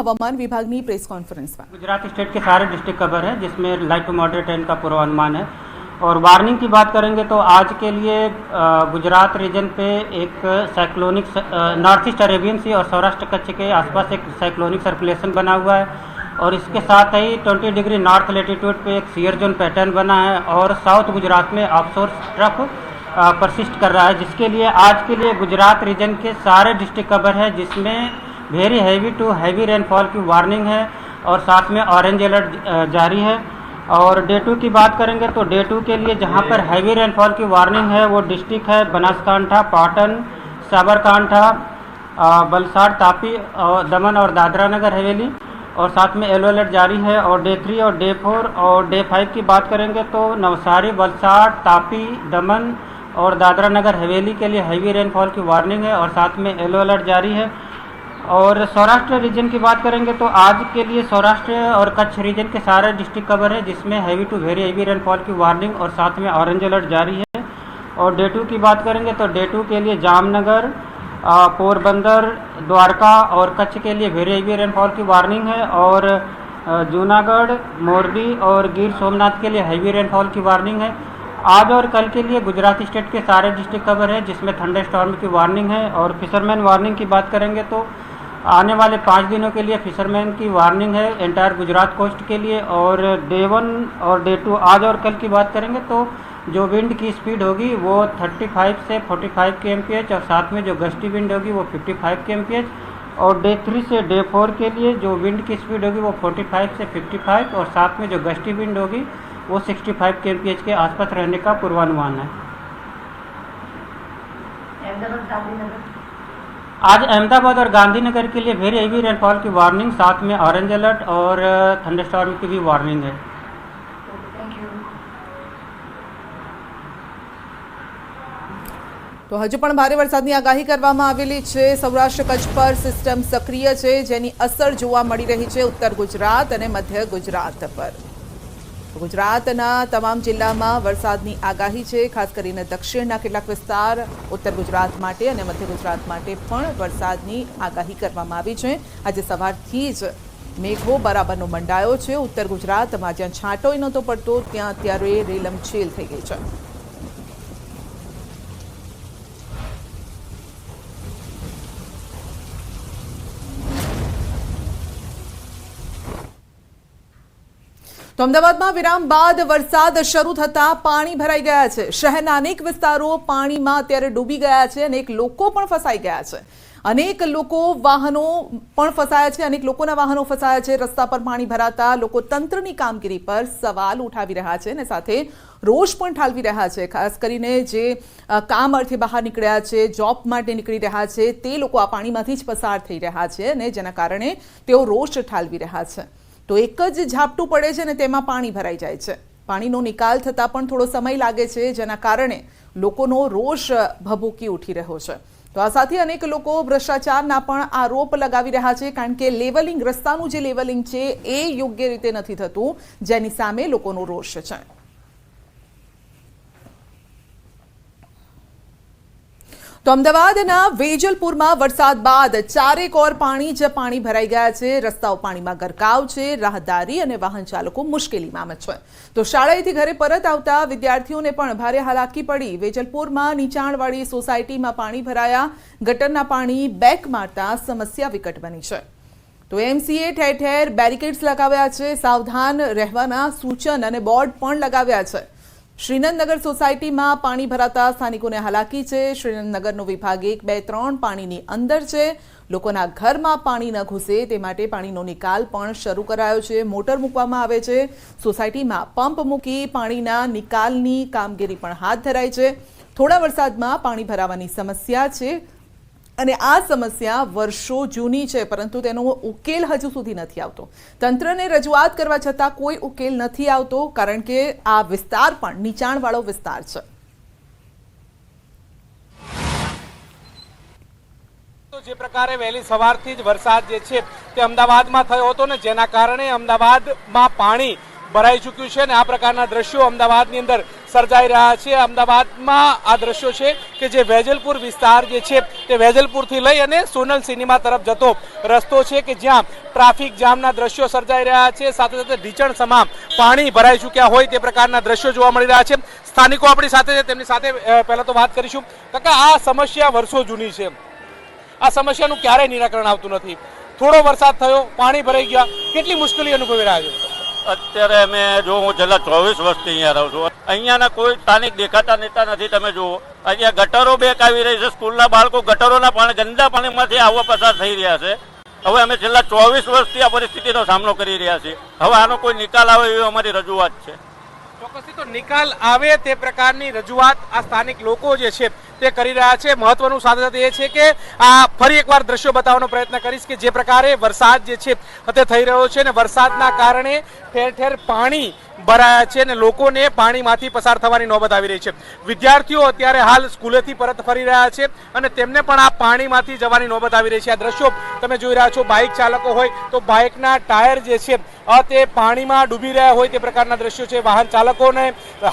हवामान विभागની પ્રેસ કોન્ફરન્સમાં। गुजरात स्टेट के सारे डिस्ट्रिक्ट कवर है, जिसमें लाइट टू मॉडरेट रेन का पूर्वानुमान है। और वार्निंग की बात करेंगे तो आज के लिए गुजरात रीजन पे एक साइक्लोनिक नॉर्थ ईस्ट अरेबियन सी और सौराष्ट्र कच्छ के आसपास एक साइक्लोनिक सर्कुलेशन बना हुआ है, और इसके साथ ही 20 डिग्री नॉर्थ लेटीट्यूड पे एक सियर जोन पैटर्न बना है, और साउथ गुजरात में ऑफशोर ट्रफ परसिस्ट कर रहा है, जिसके लिए आज के लिए गुजरात रीजन के सारे डिस्ट्रिक्ट कवर है, जिसमें very heavy to heavy rainfall की वार्निंग है और साथ में ऑरेंज अलर्ट जारी है। और डे 2 की बात करेंगे तो डे 2 के लिए जहां पर हैवी रेनफॉल की वार्निंग है वो डिस्ट्रिक्ट है बनासकांठा, पाटन, साबरकांठा, वलसाड़, तापी, और दमन और दादरा नगर हवेली, और साथ में येलो अलर्ट जारी है। और डे 3 और डे 4 और डे 5 की बात करेंगे तो नवसारी, वलसाड़, तापी, दमन और दादरा नगर हवेली के लिए हैवी रेनफॉल की वार्निंग है और साथ में येलो अलर्ट जारी है। और सौराष्ट्र रीजन की बात करेंगे तो आज के लिए सौराष्ट्र और कच्छ रीजन के सारे डिस्ट्रिक्ट कवर है, जिसमें heavy to very heavy rainfall की वार्निंग और साथ में ऑरेंज अलर्ट जारी है। और डे 2 की बात करेंगे तो डे 2 के लिए जामनगर, पोरबंदर, द्वारका और कच्छ के लिए वेरी हैवी रेनफॉल की वार्निंग है, और जूनागढ़, मोरबी और गिर सोमनाथ के लिए हैवी रेनफॉल की वार्निंग है। आज और कल के लिए गुजरात स्टेट के सारे डिस्ट्रिक्ट कवर है, जिसमें थंडर स्टॉर्म की वार्निंग है। और फिशरमैन वार्निंग की बात करेंगे तो आने वाले 5 दिनों के लिए फिशरमैन की वार्निंग है एंटायर गुजरात कोस्ट के लिए। और डे 1 और डे 2 आज और कल की बात करेंगे तो जो विंड की स्पीड होगी वो 35 से 45 kmph, और साथ में जो गस्टी विंड होगी वो 55 kmph। और डे 3 से डे 4 के लिए जो विंड की स्पीड होगी वो 45 से 55, और साथ में जो गस्टी विंड होगी वो 65 kmph के आसपास रहने का पूर्वानुमान है। आज अहमदाबाद और गांधीनगर के लिए वेरी हेवी रेनफॉल की वार्निंग, साथ में ऑरेंज अलर्ट और थंडरस्टॉर्म की भी वार्निंग है। તો હજુ પણ ભારે વરસાદની આગાહી કરવામાં આવેલી છે। સૌરાષ્ટ્ર કચ્છ પર સિસ્ટમ સક્રિય છે, જેની અસર જોવા મળી રહી છે ઉત્તર ગુજરાત અને મધ્ય ગુજરાત પર। ગુજરાતના તમામ જિલ્લામાં વરસાદની આગાહી છે, ખાસ કરીને દક્ષિણના કેટલાક વિસ્તાર, ઉત્તર ગુજરાત માટે અને મધ્ય ગુજરાત માટે પણ વરસાદની આગાહી કરવામાં આવી છે। આજે સવારથી જ મેઘો બરાબરનો મંડાયો છે। ઉત્તર ગુજરાતમાં જ્યાં છાંટોય નહોતો પડતો ત્યાં અત્યારે રેલમછેલ થઈ ગઈ છે। તો અમદાવાદમાં વિરામ બાદ વરસાદ શરૂ થતા પાણી ભરાઈ ગયા છે। શહેરના અનેક વિસ્તારો પાણીમાં અત્યારે ડૂબી ગયા છે, અનેક લોકો પણ ફસાઈ ગયા છે, અનેક લોકો વાહનો પણ ફસાયા છે, અનેક લોકોના વાહનો ફસાયા છે। રસ્તા પર પાણી ભરાતા લોકો તંત્રની કામગીરી પર સવાલ ઉઠાવી રહ્યા છે અને સાથે રોષ પણ ઠાલવી રહ્યા છે। ખાસ કરીને જે કામ અર્થે બહાર નીકળ્યા છે, જોબ માટે નીકળી રહ્યા છે, તે લોકો આ પાણીમાંથી જ પસાર થઈ રહ્યા છે અને જેના કારણે તેઓ રોષ ઠાલવી રહ્યા છે। તો એક જ ઝાપટું પડે છે ને તેમાં પાણી ભરાઈ જાય છે। પાણીનો નિકાલ થતાં પણ થોડો સમય લાગે છે, જેના કારણે લોકોનો રોષ ભભૂકી ઉઠી રહ્યો છે। તો આ સાથે અનેક લોકો ભ્રષ્ટાચારના પણ આરોપ લગાવી રહ્યા છે, કારણ કે લેવલિંગ, રસ્તાનું જે લેવલિંગ છે એ યોગ્ય રીતે નથી થતું, જેની સામે લોકોનો રોષ છે। તો અમદાવાદના વેજલપુરમાં વરસાદ બાદ ચારેક ઓર પાણી જ પાણી ભરાઈ ગયા છે। રસ્તાઓ પાણીમાં ગરકાવ છે, રાહદારી અને વાહન ચાલકો મુશ્કેલીમાં છે। તો શાળાએથી ઘરે પરત આવતા વિદ્યાર્થીઓને પણ ભારે હાલાકી પડી। વેજલપુરમાં નીચાણવાળી સોસાયટીમાં પાણી ભરાયા, ગટરના પાણી બેક મારતા સમસ્યા વિકટ બની છે। તો એમસીએ ઠેર ઠેર બેરિકેડ્સ લગાવ્યા છે, સાવધાન રહેવાના સૂચન અને બોર્ડ પણ લગાવ્યા છે। શ્રીનંદનગર સોસાયટીમાં પાણી ભરાતા સ્થાનિકોને હાલાકી છે। શ્રીનંદનગરનો વિભાગ 1, 2, 3 પાણીની અંદર છે। લોકોના ઘરમાં પાણી ન ઘૂસે તે માટે પાણીનો નિકાલ પણ શરૂ કરાયો છે। મોટર મૂકવામાં આવે છે। સોસાયટીમાં પંપ મૂકી પાણીના નિકાલની કામગીરી પણ હાથ ધરાઈ છે। થોડા વરસાદમાં પાણી ભરાવાની સમસ્યા છે અને આ સમસ્યા વર્ષો જૂની છે, પરંતુ તેનો ઉકેલ હજુ સુધી નથી આવતો। તંત્રને રજૂઆત કરવા છતાં કોઈ ઉકેલ નથી આવતો, કારણ કે આ વિસ્તાર પણ નીચાણવાળો વિસ્તાર છે। તો જે પ્રકારે વહેલી સવારથી જ વરસાદ જે છે તે અમદાવાદમાં થયો હતો ને, જેના કારણે અમદાવાદમાં પાણી ભરાઈ ચૂક્યું છે અને આ પ્રકારના દ્રશ્યો અમદાવાદની અંદર સર્જાઈ રહ્યા છે। અમદાવાદમાં આ દ્રશ્યો છે કે જે વેજલપુર વિસ્તાર જે છે તે વેજલપુરથી લઈ અને સોનલ સિનેમા તરફ જતો રસ્તો છે કે જ્યાં ટ્રાફિક જામના દ્રશ્યો સર્જાઈ રહ્યા છે, સાથે સાથે ઢીચણ સમા પાણી ભરાઈ ચૂક્યા હોય તે પ્રકારના દ્રશ્યો જોવા મળી રહ્યા છે। સ્થાનિકો આપણી સાથે છે, તેમની સાથે પહેલા તો વાત કરીશું। કાકા, આ સમસ્યા વર્ષો જૂની છે, આ સમસ્યાનું ક્યારેય નિરાકરણ આવતું નથી। થોડો વરસાદ થયો, પાણી ભરાઈ ગયા, કેટલી મુશ્કેલી અનુભવી રહ્યા છો? અત્યારે અમે જો હું છેલ્લા 24 વર્ષથી અહીંયા રહું છું, અહીંયાના કોઈ સ્થાનિક દેખાતા નેતા નથી। તમે જુઓ અહીંયા ગટરો બેક આવી રહી છે, સ્કૂલના બાળકો ગટરોના પાણી, ગંદા પાણીમાંથી આવવા પસાર થઈ રહ્યા છે। હવે અમે છેલ્લા 24 વર્ષથી આ પરિસ્થિતિનો સામનો કરી રહ્યા છીએ। હવે આનો કોઈ નિકાલ આવે એવી અમારી રજૂઆત છે। ચોક્કસથી તો નિકાલ આવે તે પ્રકારની રજૂઆત આ સ્થાનિક લોકો જે છે તે કરી રહ્યા છે। મહત્વનું સાથે સાથે એ છે કે આ ફરી એકવાર દ્રશ્યો બતાવવાનો પ્રયત્ન કરીશ કે જે પ્રકારે વરસાદ જે છે તે થઈ રહ્યો છે ને વરસાદના કારણે ઠેર ઠેર પાણી ભરાયા છે અને લોકોને પાણીમાંથી પસાર થવાની નોબત આવી રહી છે। વિદ્યાર્થીઓ અત્યારે હાલ સ્કૂલેથી પરત ફરી રહ્યા છે અને તેમને પણ આ પાણીમાંથી જવાની નોબત આવી રહી છે। આ દ્રશ્યો તમે જોઈ રહ્યા છો, બાઇક ચાલકો હોય તો બાઇકના ટાયર જે છે તે પાણીમાં ડૂબી રહ્યા હોય તે પ્રકારના દ્રશ્યો છે। વાહન ચાલકોને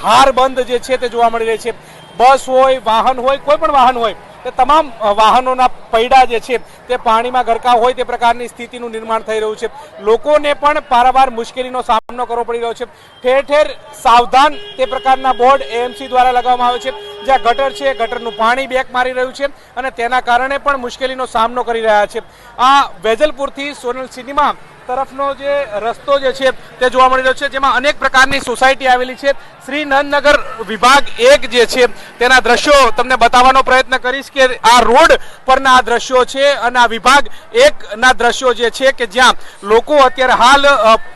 હાર બંધ જે છે તે જોવા મળી રહી છે। બસ હોય, વાહન હોય, કોઈ પણ વાહન હોય તે તમામ વાહનોના પૈડા જે છે તે પાણીમાં ગરકાવ હોય તે પ્રકારની સ્થિતિનું નિર્માણ થઈ રહ્યું છે। લોકોને પણ પારાવાર મુશ્કેલીનો સામનો કરવો પડી રહ્યો છે। ઠેર ઠેર સાવધાન તે પ્રકારના બોર્ડ એએમસી દ્વારા લગાવવામાં આવે છે। જ્યાં ગટર છે, ગટરનું પાણી બેક મારી રહ્યું છે અને તેના કારણે પણ મુશ્કેલીનો સામનો કરી રહ્યા છે। આ વેજલપુરથી સોનલ સિનેમા તરફનો જે રસ્તો જે છે તે જોવા મળી રહ્યો છે, જેમાં અનેક પ્રકારની સોસાયટી આવેલી છે। શ્રી નંદનગર વિભાગ 1 જે છે તેના દ્રશ્યો તમને બતાવવાનો પ્રયત્ન કરીશ કે આ રોડ પરના આ દ્રશ્યો છે અને આ વિભાગ 1 ના દ્રશ્યો જે છે કે જ્યાં લોકો અત્યારે હાલ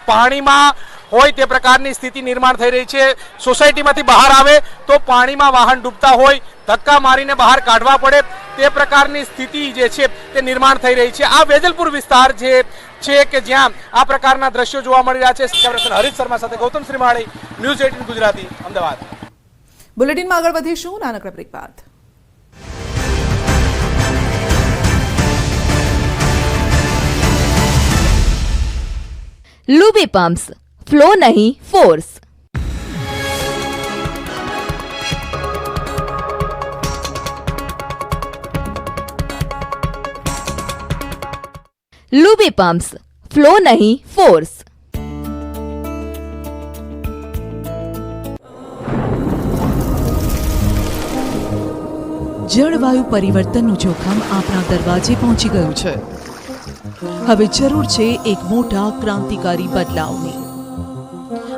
પાણીમાં હોય તે પ્રકારની સ્થિતિ નિર્માણ થઈ રહી છે। સોસાયટીમાંથી બહાર આવે તો પાણીમાં વાહન ડૂબતા હોય, ધક્કા મારીને બહાર કાઢવા પડે તે પ્રકારની સ્થિતિ જે છે તે નિર્માણ થઈ રહી છે। આ વેજલપુર વિસ્તાર જે છે કે જ્યાં આ પ્રકારના દ્રશ્યો જોવા મળી રહ્યા છે। કેમેરામેન હરીશ શર્મા સાથે ગૌતમ શ્રીમાળી, ન્યૂઝ 18 ગુજરાતી, અમદાવાદ। બુલેટિનમાં આગળ વધીશું નાનકડા બ્રેક બાદ। लुबी पंप्स, फ्लो नहीं फोर्स। लुबी पंप्स, फ्लो नहीं फोर्स। જળવાયુ પરિવર્તનનું જોખમ આપણા દરવાજે પહોંચી ગયું છે। હવે જરૂર છે એક મોટા ક્રાંતિકારી બદલાવની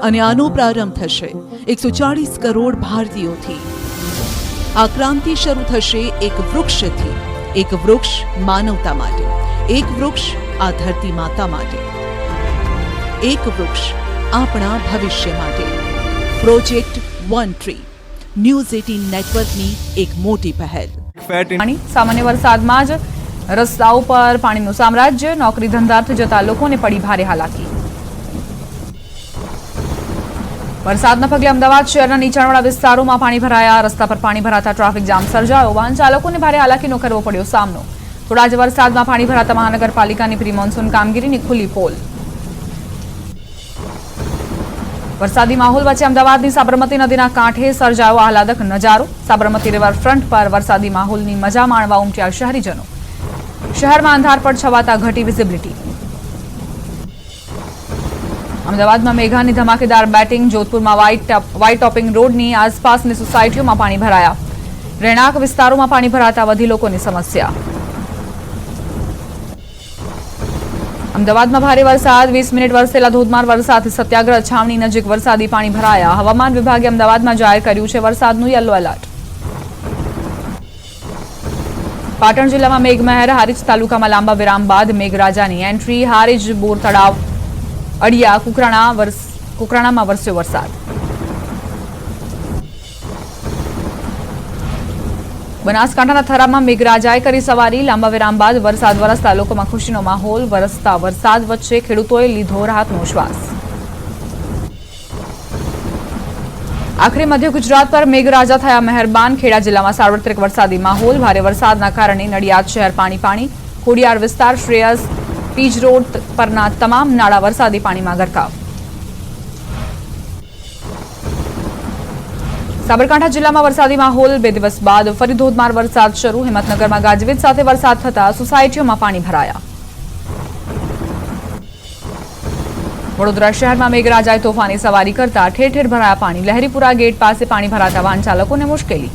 અને આનો પ્રારંભ થશે 140 કરોડ ભારતીયોથી। આ ક્રાંતિ શરૂ થશે એક વૃક્ષથી। એક વૃક્ષ માનવતા માટે, એક વૃક્ષ આ ધરતી માતા માટે, એક વૃક્ષ આપણા ભવિષ્ય માટે। પ્રોજેક્ટ વન ટ્રી, ન્યૂઝ 18 નેટવર્કની એક મોટી પહેલ। સામાન્ય વરસાદમાં જ રસ્તાઓ પર પાણીનું સામ્રાજ્ય, નોકરી ધંધાર્થે જતા લોકોને પડી ભારે હાલાકી। વરસાદના પગલે અમદાવાદ શહેરના નીચાણવાળા વિસ્તારોમાં પાણી ભરાયા, રસ્તા પર પાણી ભરાતા ટ્રાફિક જામ સર્જાયો, વાહન ચાલકોને ભારે હાલાકીનો કરવો પડ્યો સામનો। થોડા જ વરસાદમાં પાણી ભરાતા મહાનગરપાલિકાની પ્રી મોન્સૂન કામગીરીની ખુલ્લી પોલ। વરસાદી માહોલ વચ્ચે અમદાવાદની સાબરમતી નદીના કાંઠે સર્જાયો આહલાદક નજારો। સાબરમતી રિવરફ્રન્ટ પર વરસાદી માહોલની મજા માણવા ઉમટ્યા શહેરીજનો। શહેરમાં અંધારપટ છવાતા ઘટી વિઝિબિલિટી। અમદાવાદમાં મેઘાની ધમાકેદાર બેટિંગ, જોધપુરમાં વ્હાઇટ ટોપિંગ રોડની આસપાસની સોસાયટીઓમાં પાણી ભરાયા। રહેણાંક વિસ્તારોમાં પાણી ભરાતા વધી લોકોની સમસ્યા। અમદાવાદમાં ભારે વરસાદ, 20 મિનિટ વરસેલા ધોધમાર વરસાદથી સત્યાગ્રહ છાવણી નજીક વરસાદી પાણી ભરાયા। હવામાન વિભાગે અમદાવાદમાં જાહેર કર્યું છે વરસાદનું યલો એલર્ટ। પાટણ જિલ્લામાં મેઘમહેર, હારીજ તાલુકામાં લાંબા વિરામ બાદ મેઘરાજાની એન્ટ્રી। હારીજ, બોર તળાવ, અડિયા, કુકરાણામાં વરસ્યો વરસાદ। બનાસકાંઠાના થરામાં મેઘરાજાએ કરી સવારી, લાંબા વિરામ બાદ વરસાદ વરસતા લોકોમાં ખુશીનો માહોલ। વરસતા વરસાદ વચ્ચે ખેડૂતોએ લીધો રાહતનો શ્વાસ। આખરે મધ્ય ગુજરાત પર મેઘરાજા થયા મહેરબાન, ખેડા જિલ્લામાં સાર્વત્રિક વરસાદી માહોલ। ભારે વરસાદના કારણે નડિયાદ શહેર પાણી। ખોડિયાર વિસ્તાર, શ્રેયસ, પીજ રોડ પરના તમામ નાળા વરસાદી પાણીમાં ગરકાવ। સાબરકાંઠા જિલ્લામાં વરસાદી માહોલ 2 દિવસ બાદ ફરી ધોધમાર વરસાદ શરૂ હિંમતનગરમાં ગાજવીજ સાથે વરસાદ થતા સોસાયટીઓમાં પાણી ભરાયા વડોદરા શહેરમાં મેઘરાજાએ તોફાની સવારી કરતા ઠેર ઠેર ભરાયા પાણી લહેરીપુરા ગેટ પાસે પાણી ભરાતા વાહન ચાલકોને મુશ્કેલી